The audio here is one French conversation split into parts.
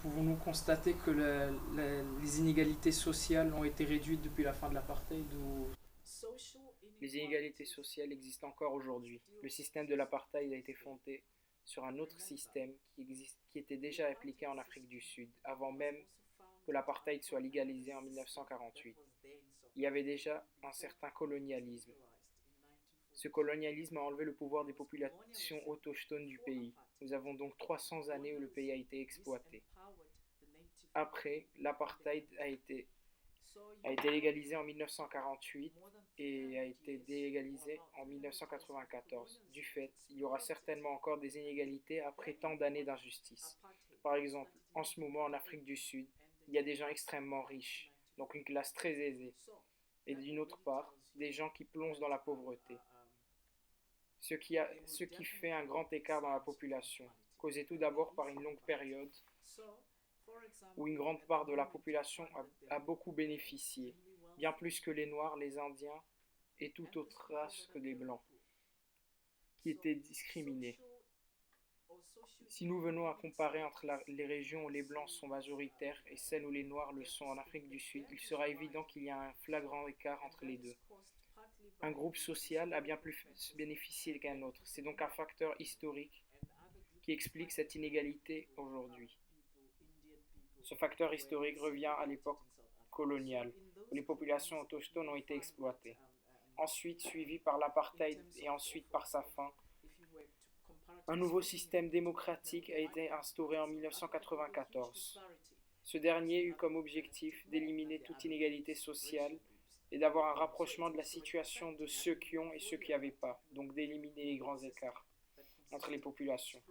Pouvons-nous constater que les inégalités sociales ont été réduites depuis la fin de l'apartheid ou... Les inégalités sociales existent encore aujourd'hui. Le système de l'apartheid a été fondé sur un autre système qui était déjà appliqué en Afrique du Sud, avant même que l'apartheid soit légalisé en 1948. Il y avait déjà un certain colonialisme. Ce colonialisme a enlevé le pouvoir des populations autochtones du pays. Nous avons donc 300 années où le pays a été exploité. Après, l'apartheid a été légalisé en 1948 et a été délégalisé en 1994. Du fait, il y aura certainement encore des inégalités après tant d'années d'injustice. Par exemple, en ce moment en Afrique du Sud, il y a des gens extrêmement riches, donc une classe très aisée, et d'une autre part, des gens qui plongent dans la pauvreté, ce qui fait un grand écart dans la population, causé tout d'abord par une longue période où une grande part de la population a beaucoup bénéficié, bien plus que les Noirs, les Indiens et toute autre race que les Blancs, qui étaient discriminés. Si nous venons à comparer entre les régions où les Blancs sont majoritaires et celles où les Noirs le sont en Afrique du Sud, il sera évident qu'il y a un flagrant écart entre les deux. Un groupe social a bien plus bénéficié qu'un autre. C'est donc un facteur historique qui explique cette inégalité aujourd'hui. Ce facteur historique revient à l'époque coloniale, où les populations autochtones ont été exploitées. Ensuite, suivi par l'apartheid et ensuite par sa fin, un nouveau système démocratique a été instauré en 1994. Ce dernier eut comme objectif d'éliminer toute inégalité sociale et d'avoir un rapprochement de la situation de ceux qui ont et ceux qui n'avaient pas, donc d'éliminer les grands écarts entre les populations.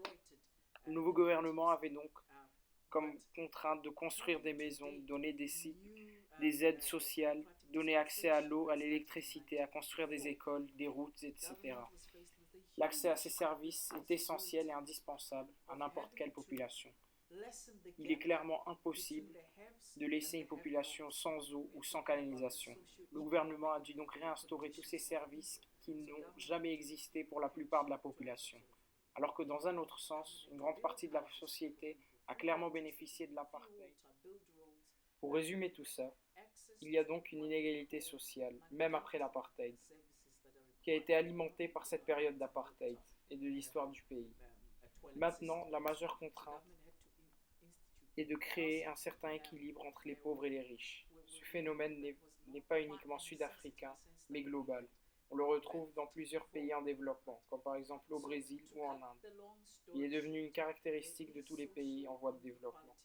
Le nouveau gouvernement avait donc comme contrainte de construire des maisons, donner des aides sociales, donner accès à l'eau, à l'électricité, à construire des écoles, des routes, etc. L'accès à ces services est essentiel et indispensable à n'importe quelle population. Il est clairement impossible de laisser une population sans eau ou sans canalisation. Le gouvernement a dû donc réinstaurer tous ces services qui n'ont jamais existé pour la plupart de la population. Alors que dans un autre sens, une grande partie de la société a clairement bénéficié de l'apartheid. Pour résumer tout ça, il y a donc une inégalité sociale, même après l'apartheid, qui a été alimentée par cette période d'apartheid et de l'histoire du pays. Maintenant, la majeure contrainte est de créer un certain équilibre entre les pauvres et les riches. Ce phénomène n'est pas uniquement sud-africain, mais global. On le retrouve dans plusieurs pays en développement, comme par exemple au Brésil ou en Inde. Il est devenu une caractéristique de tous les pays en voie de développement.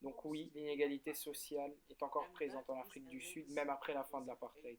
Donc oui, l'inégalité sociale est encore présente en Afrique du Sud, même après la fin de l'apartheid.